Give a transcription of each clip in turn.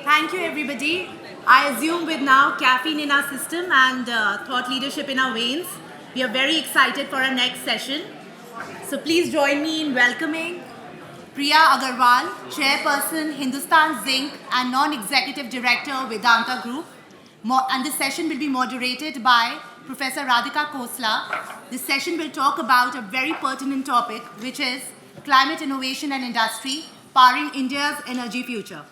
Thank you, everybody. I assume with now caffeine in our system and thought leadership in our veins, we are very excited for our next session. So please join me in welcoming Priya Agarwal, Chairperson, Hindustan Zinc and Non-Executive Director, Vedanta Group. And this session will be moderated by Professor Radhika Khosla. This session will talk about a very pertinent topic, which is climate innovation and industry, powering India's energy future.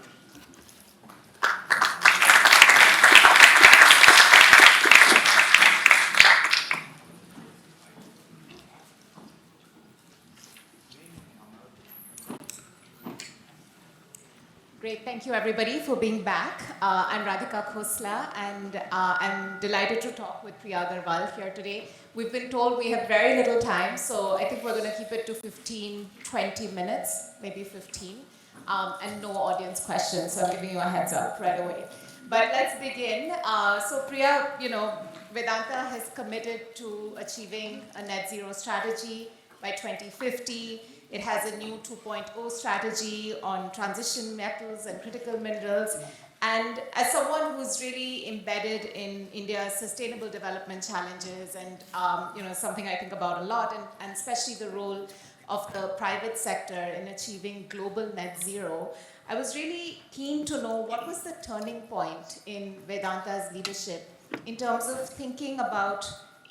Great, thank you everybody for being back. I'm Radhika Khosla and I'm delighted to talk with Priya Agarwal here today. We've been told we have very little time, so I think we're going to keep it to 15, 20 minutes, maybe 15, and no audience questions, so I'm giving you a heads up right away. But let's begin. So Priya, Vedanta has committed to achieving a net zero strategy by 2050. It has a new 2.0 strategy on transition metals and critical minerals. And as someone who's really embedded in India's sustainable development challenges and something I think about a lot, and especially the role of the private sector in achieving global net zero, I was really keen to know what was the turning point in Vedanta's leadership in terms of thinking about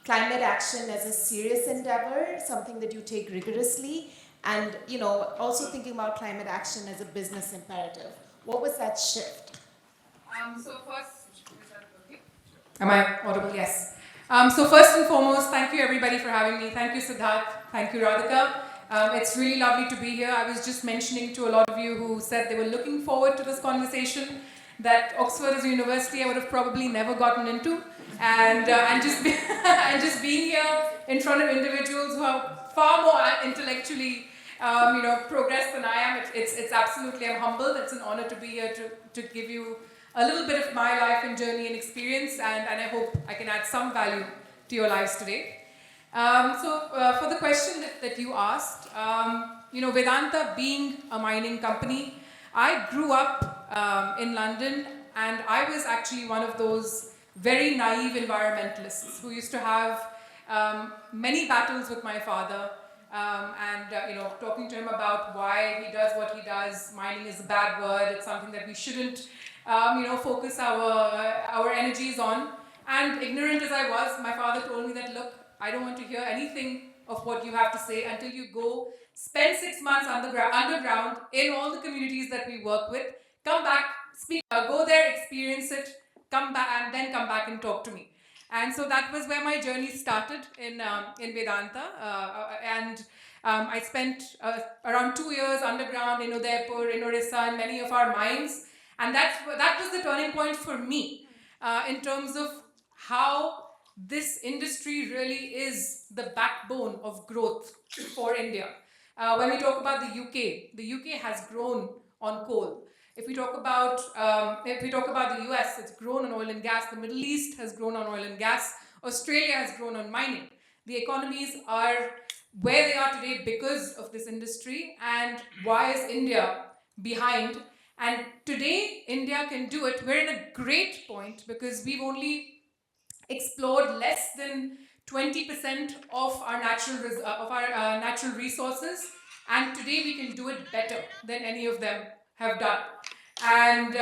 climate action as a serious endeavor, something that you take rigorously, and also thinking about climate action as a business imperative. What was that shift? So first, is that okay? Am I audible? Yes. So first and foremost, thank you everybody for having me. Thank you, Siddharth. Thank you, Radhika. It's really lovely to be here. I was just mentioning to a lot of you who said they were looking forward to this conversation that Oxford as a university I would have probably never gotten into, and just being here in front of individuals who are far more intellectually progressed than I am. It's absolutely, I'm humbled. It's an honor to be here to give you a little bit of my life and journey and experience, and I hope I can add some value to your lives today. For the question that you asked, Vedanta being a mining company, I grew up in London, and I was actually one of those very naive environmentalists who used to have many battles with my father, talking to him about why he does what he does. Mining is a bad word. It's something that we shouldn't, focus our energies on. And ignorant as I was, my father told me that, look, I don't want to hear anything of what you have to say until you go spend 6 months underground in all the communities that we work with. Come back, go there, experience it, come back, and then come back and talk to me. And so that was where my journey started in Vedanta. I spent around 2 years underground in Udaipur, in Orissa, in many of our mines. And that was the turning point for me in terms of how this industry really is the backbone of growth for India. When we talk about the UK has grown on coal. If we talk about the US, it's grown on oil and gas. The Middle East has grown on oil and gas. Australia has grown on mining. The economies are where they are today because of this industry. And why is India behind? And today, India can do it. We're in a great point because we've only explored less than 20% of our natural resources, and today we can do it better than any of them have done. And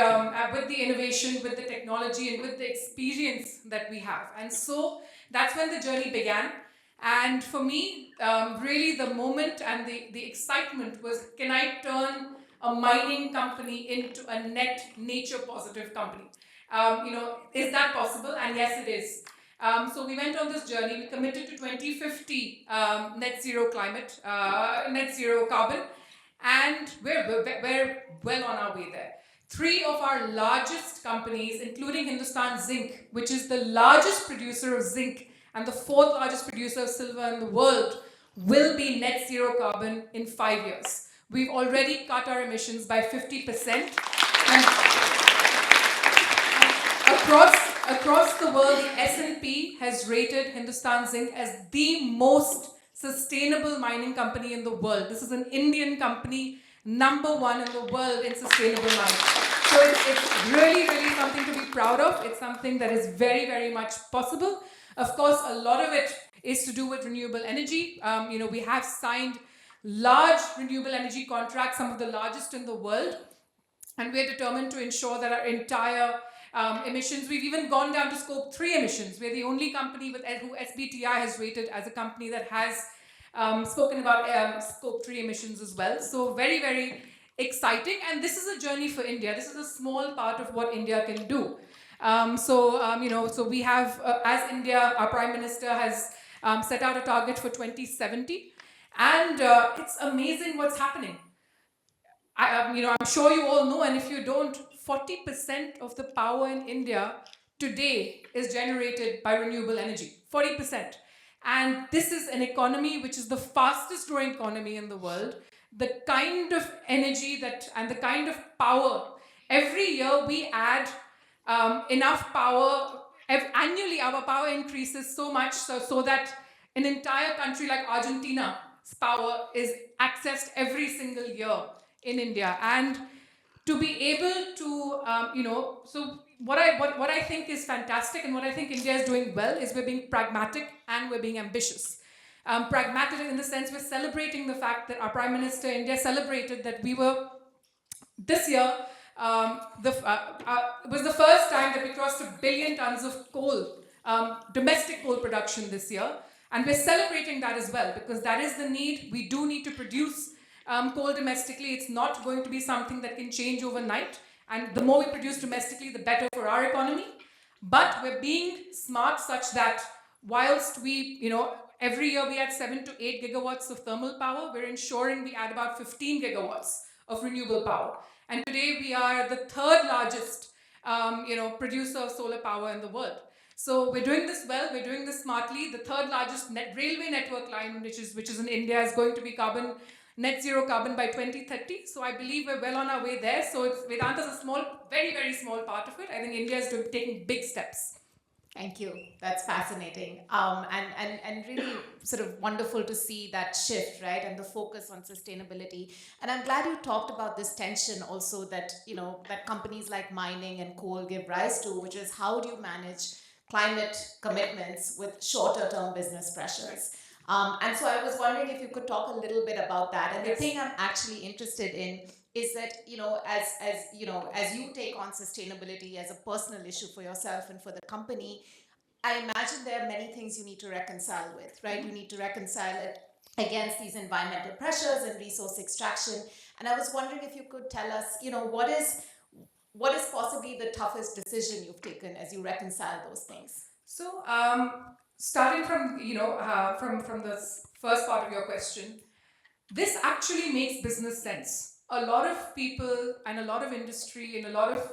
with the innovation, with the technology, and with the experience that we have, and so that's when the journey began. And for me, really the moment and the excitement was, can I turn a mining company into a net nature positive company? Is that possible? And yes, it is. So we went on this journey. We committed to 2050 net zero climate, net zero carbon, and we're well on our way there. 3 of our largest companies, including Hindustan Zinc, which is the largest producer of zinc and the 4th largest producer of silver in the world, will be net zero carbon in 5 years. We've already cut our emissions by 50%. Across the world, the S&P has rated Hindustan Zinc as the most sustainable mining company in the world. This is an Indian company, #1 in the world in sustainable mining. So So it's really, really something to be proud of. It's something that is very, very much possible. Of course, a lot of it is to do with renewable energy. We have signed large renewable energy contracts, some of the largest in the world, and we're determined to ensure that our entire emissions, we've even gone down to scope 3 emissions. We're the only company who SBTI has rated as a company that has spoken about scope 3 emissions as well. So very, very exciting. And this is a journey for India. This is a small part of what India can do. So we have, as India, our Prime Minister has set out a target for 2070. And it's amazing what's happening. I'm sure you all know, and if you don't, 40% of the power in India today is generated by renewable energy. 40%. And this is an economy which is the fastest growing economy in the world. The kind of energy and the kind of power, every year we add enough power. Annually, our power increases so much so that an entire country like Argentina's power is accessed every single year in India. And to be able to, so what I think is fantastic and what I think India is doing well is we're being pragmatic and we're being ambitious. Pragmatic in the sense we're celebrating the fact that our Prime Minister India celebrated that we were, this year, it was the first time that we crossed 1 billion tons of coal, domestic coal production this year. And we're celebrating that as well because that is the need. We do need to produce coal domestically. It's not going to be something that can change overnight. And the more we produce domestically, the better for our economy. But we're being smart such that whilst we, every year we add 7 to 8 gigawatts of thermal power, we're ensuring we add about 15 gigawatts of renewable power. And today we are the third largest, producer of solar power in the world. So we're doing this well, we're doing this smartly. The third largest railway network line, which is in India, is going to be net zero carbon by 2030. So I believe we're well on our way there. So Vedanta's a small, very, very small part of it. I think India is taking big steps. Thank you. That's fascinating. And really sort of wonderful to see that shift, right? And the focus on sustainability. And I'm glad you talked about this tension also that, that companies like mining and coal give rise to, which is how do you manage climate commitments with shorter term business pressures? And so I was wondering if you could talk a little bit about that. And the thing I'm actually interested in is that, as you take on sustainability as a personal issue for yourself and for the company, I imagine there are many things you need to reconcile with, right? You need to reconcile it against these environmental pressures and resource extraction. And I was wondering if you could tell us, what is possibly the toughest decision you've taken as you reconcile those things? So, starting from from the first part of your question, this actually makes business sense. A lot of people and a lot of industry and a lot of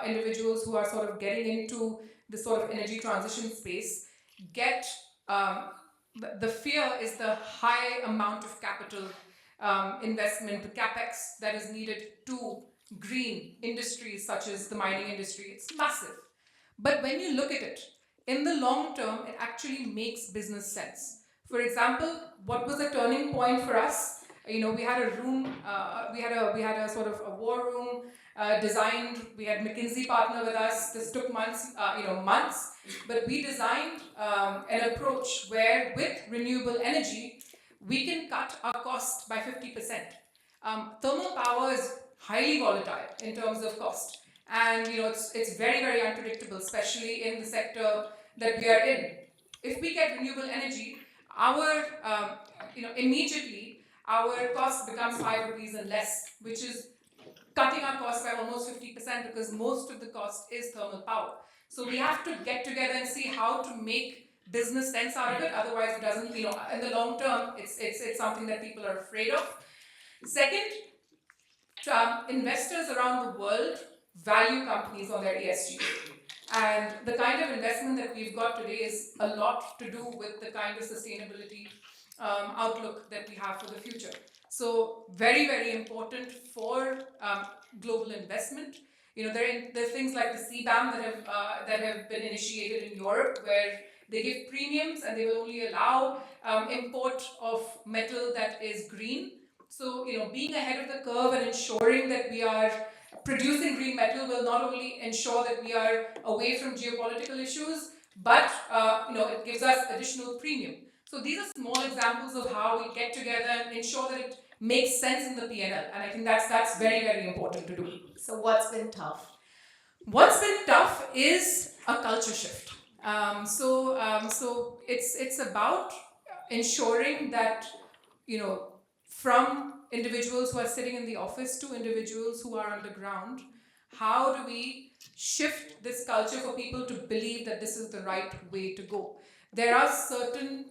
individuals who are sort of getting into this sort of energy transition space get the fear is the high amount of capital investment, the capex that is needed to green industries such as the mining industry. It's massive. But when you look at it, in the long term, it actually makes business sense. For example, what was a turning point for us? We had a room, we had a sort of a war room designed. We had McKinsey partner with us. This took months, but we designed an approach where with renewable energy, we can cut our cost by 50%. Thermal power is highly volatile in terms of cost. And it's very, very unpredictable, especially in the sector that we are in. If we get renewable energy, our immediately our cost becomes 5 rupees and less, which is cutting our cost by almost 50% because most of the cost is thermal power. So we have to get together and see how to make business sense out of it. Otherwise, it doesn't. In the long term, it's something that people are afraid of. Second, investors around the world value companies on their ESG. And the kind of investment that we've got today is a lot to do with the kind of sustainability outlook that we have for the future. So very, very important for global investment. There are things like the CBAM that have been initiated in Europe where they give premiums and they will only allow import of metal that is green. So, being ahead of the curve and ensuring that we are producing green metal will not only ensure that we are away from geopolitical issues, but it gives us additional premium. So these are small examples of how we get together and ensure that it makes sense in the P&L, and I think that's very, very important to do. So what's been tough? What's been tough is a culture shift. So it's about ensuring that, from individuals who are sitting in the office to individuals who are on the ground, how do we shift this culture for people to believe that this is the right way to go? There are certain,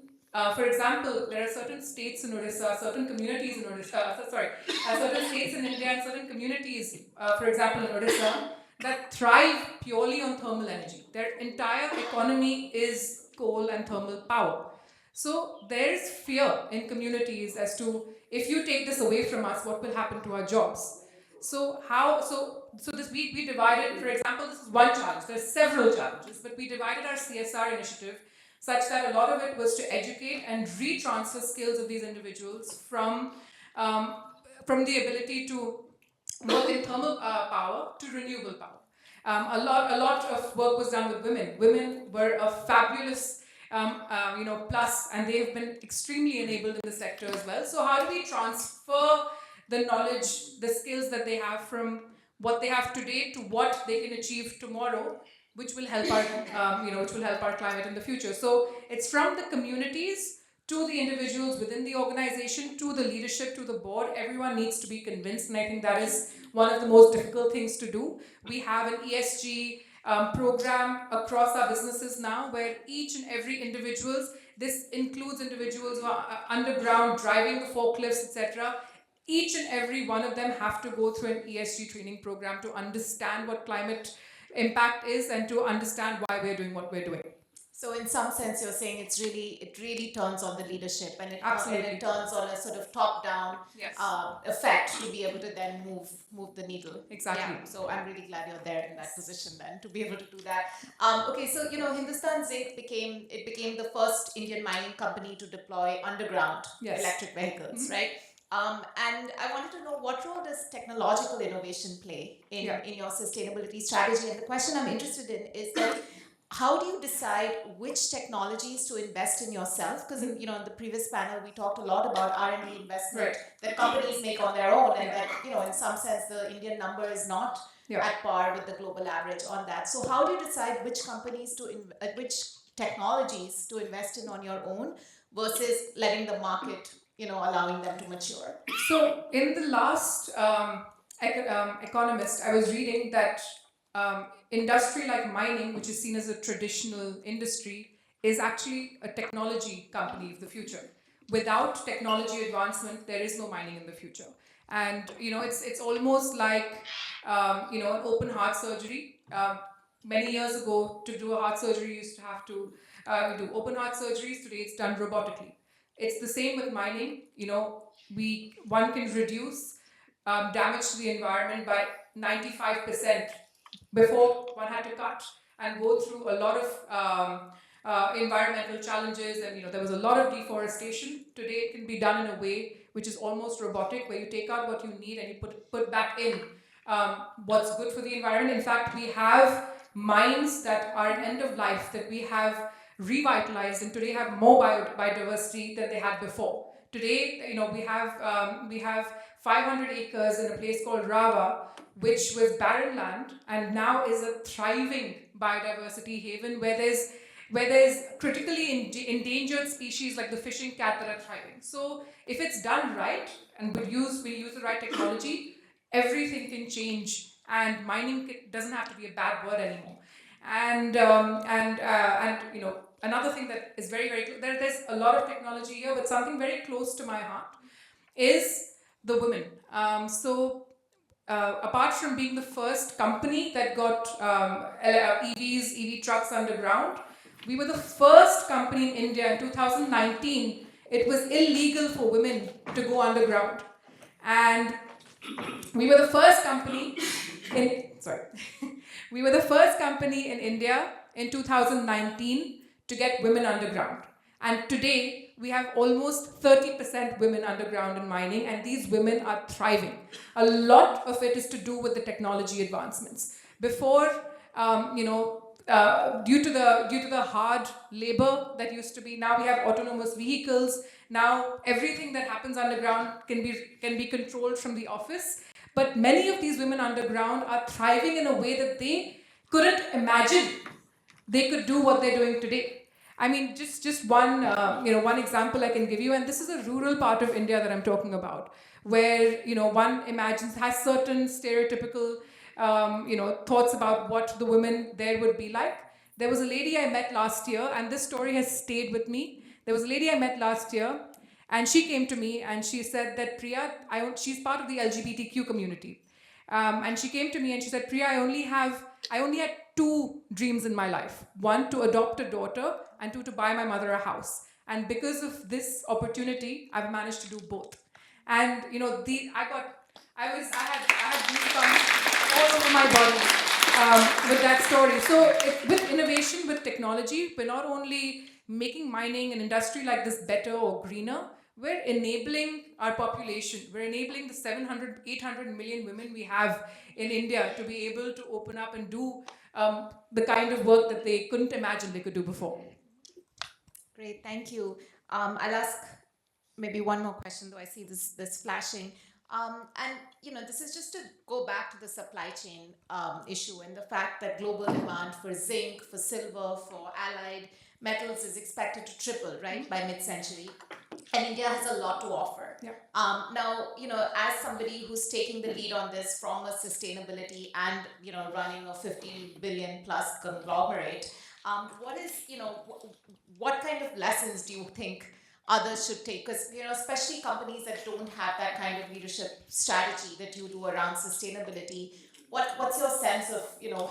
for example, there are certain states in Odisha, certain communities in Odisha, certain states in India and certain communities, for example, in Odisha, that thrive purely on thermal energy. Their entire economy is coal and thermal power. So there is fear in communities as to, if you take this away from us, what will happen to our jobs? So this we divided, for example, this is one challenge. There's several challenges, but we divided our CSR initiative such that a lot of it was to educate and retransfer skills of these individuals from the ability to work in thermal power to renewable power. A lot of work was done with women. Women were a fabulous plus, and they have been extremely enabled in the sector as well. So how do we transfer the knowledge, the skills that they have from what they have today to what they can achieve tomorrow, which will help our climate in the future? So it's from the communities to the individuals within the organization, to the leadership, to the board. Everyone needs to be convinced, and I think that is one of the most difficult things to do. We have an ESG program across our businesses now, where each and every individuals, this includes individuals who are underground, driving the forklifts, etc. Each and every one of them have to go through an ESG training program to understand what climate impact is and to understand why we're doing what we're doing. So in some sense, you're saying it really turns on the leadership, and it turns on a sort of top-down effect to be able to then move the needle. Exactly. Yeah. So I'm really glad you're there in that position then to be able to do that. Okay, so Hindustan Zinc became the first Indian mining company to deploy underground electric vehicles, right? And I wanted to know, what role does technological innovation play in your sustainability strategy? And the question I'm interested in is that, how do you decide which technologies to invest in yourself? Because in the previous panel we talked a lot about R&D investment that companies make on their own, and that in some sense the Indian number is not at par with the global average on that. So how do you decide which companies which technologies to invest in on your own versus letting the market, allowing them to mature? So in the last Economist, I was reading that industry like mining, which is seen as a traditional industry, is actually a technology company of the future. Without technology advancement, there is no mining in the future. And it's almost like an open heart surgery. Many years ago, to do a heart surgery, you used to have to do open heart surgeries. Today, it's done robotically. It's the same with mining. One can reduce damage to the environment by 95%. Before, one had to cut and go through a lot of environmental challenges, and there was a lot of deforestation. Today, it can be done in a way which is almost robotic, where you take out what you need and you put back in what's good for the environment. In fact, we have mines that are at end of life that we have revitalized, and today have more biodiversity than they had before. Today, we have 500 acres in a place called Rava, which was barren land and now is a thriving biodiversity haven where there's critically endangered species like the fishing cat that are thriving. So if it's done right and we use the right technology, everything can change, and mining doesn't have to be a bad word anymore. And another thing that is very, very there's a lot of technology here, but something very close to my heart is the women. Apart from being the first company that got EV trucks underground, we were the first company in India in 2019. It was illegal for women to go underground, and we were the first company we were the first company in India in 2019 to get women underground. And today, we have almost 30% women underground in mining, and these women are thriving. A lot of it is to do with the technology advancements. Before, due to the hard labor that used to be, now we have autonomous vehicles. Now everything that happens underground can be controlled from the office. But many of these women underground are thriving in a way that they couldn't imagine they could do what they're doing today. I mean, just one one example I can give you, and this is a rural part of India that I'm talking about, where one imagines, has certain stereotypical thoughts about what the women there would be like. There was a lady I met last year, and this story has stayed with me. There was a lady I met last year, and she came to me and she said that Priya, she's part of the LGBTQ community. And she came to me and she said, Priya, I only had two dreams in my life. One, to adopt a daughter, and two, to buy my mother a house. And because of this opportunity, I've managed to do both. And I had goosebumps all over my body with that story. So with innovation, with technology, we're not only making mining an industry like this better or greener, we're enabling our population. We're enabling the 700, 800 million women we have in India to be able to open up and do the kind of work that they couldn't imagine they could do before. Great, thank you. I'll ask maybe one more question, though I see this flashing. This is just to go back to the supply chain issue and the fact that global demand for zinc, for silver, for allied metals is expected to triple, right, by mid-century. And India has a lot to offer. Yeah. Now, as somebody who's taking the lead on this from a sustainability and, running a 15 billion plus conglomerate, what kind of lessons do you think others should take? Because, especially companies that don't have that kind of leadership strategy that you do around sustainability, what's your sense of,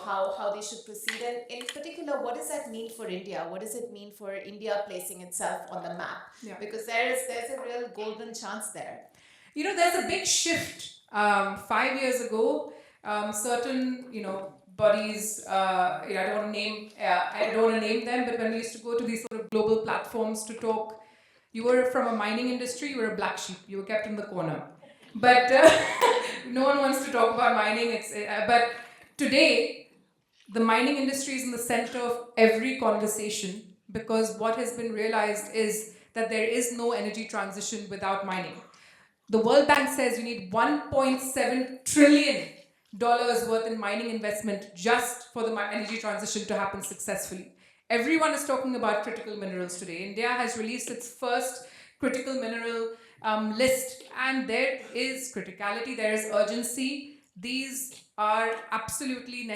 how they should proceed? And in particular, what does that mean for India? What does it mean for India placing itself on the map? Yeah. Because there's a real golden chance there. There's a big shift. 5 years ago, certain, bodies, I don't want to name them, but when we used to go to these sort of global platforms to talk, you were from a mining industry, you were a black sheep, you were kept in the corner. But no one wants to talk about mining. But today, the mining industry is in the center of every conversation, because what has been realized is that there is no energy transition without mining. The World Bank says you need $1.7 trillion worth in mining investment just for the energy transition to happen successfully. Everyone is talking about critical minerals today. India has released its first critical mineral list, and there is criticality, there is urgency. These are absolutely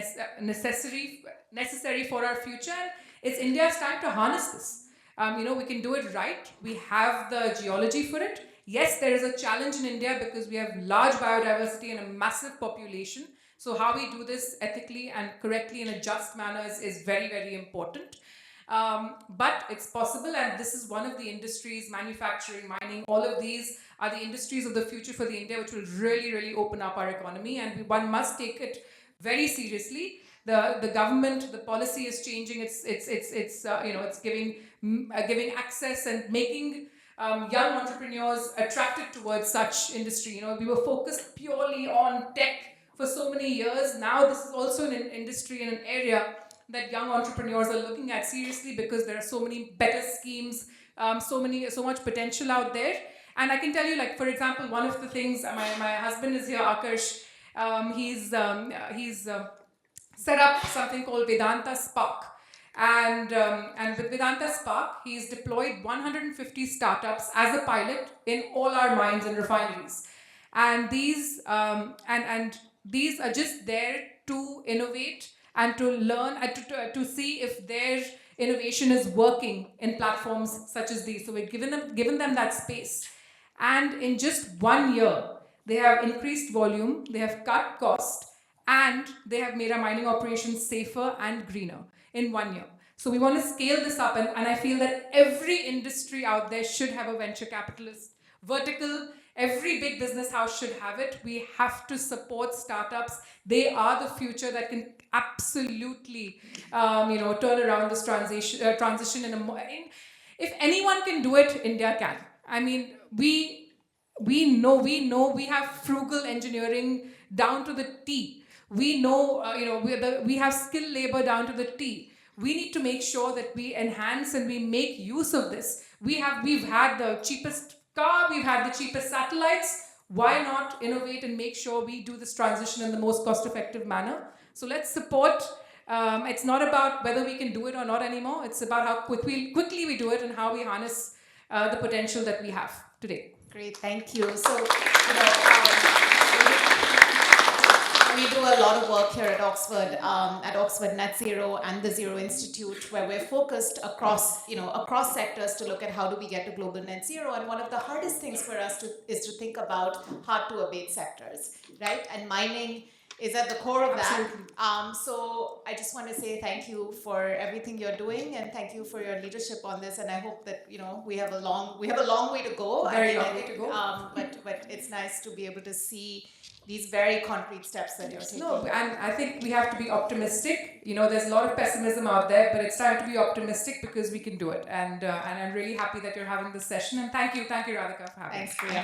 necessary for our future. And it's India's time to harness this. We can do it right. We have the geology for it. Yes, there is a challenge in India because we have large biodiversity and a massive population. So how we do this ethically and correctly in a just manner is very, very important. But it's possible, and this is one of the industries, manufacturing, mining, all of these are the industries of the future for the India, which will really, really open up our economy, and one must take it very seriously. The government, the policy is changing. It's giving access and making young entrepreneurs attracted towards such industry. We were focused purely on tech for so many years. Now this is also an industry and an area that young entrepreneurs are looking at seriously, because there are so many better schemes, so much potential out there. And I can tell you, like, for example, one of the things, my husband is here, Akash. He's set up something called Vedanta Spark. And with Vedanta Spark, he's deployed 150 startups as a pilot in all our mines and refineries. And these these are just there to innovate and to learn and to see if their innovation is working in platforms such as these. So we've given them that space. And in just 1 year, they have increased volume, they have cut cost, and they have made our mining operations safer and greener in 1 year. So we want to scale this up, and I feel that every industry out there should have a venture capitalist vertical. Every big business house should have it. We have to support startups. They are the future that can absolutely, turn around this transition If anyone can do it, India can. I mean, we know we have frugal engineering down to the T. We know, we have skilled labor down to the T. We need to make sure that we enhance and we make use of this. We've had the cheapest car, we've had the cheapest satellites. Why not innovate and make sure we do this transition in the most cost-effective manner? So let's support. It's not about whether we can do it or not anymore. It's about how quickly we do it and how we harness the potential that we have today. Great, thank you. So, we do a lot of work here at Oxford Net Zero and the Zero Institute, where we're focused across sectors to look at how do we get to global net zero. And one of the hardest things for us is to think about hard to abate sectors, right? And mining is at the core of that. So I just want to say thank you for everything you're doing, and thank you for your leadership on this. And I hope that we have a long way to go. Very long way to go. But it's nice to be able to see these very concrete steps that you're taking. No, and I think we have to be optimistic. There's a lot of pessimism out there, but it's time to be optimistic because we can do it. And I'm really happy that you're having this session. And thank you, Radhika, for having us. Thanks, Priya.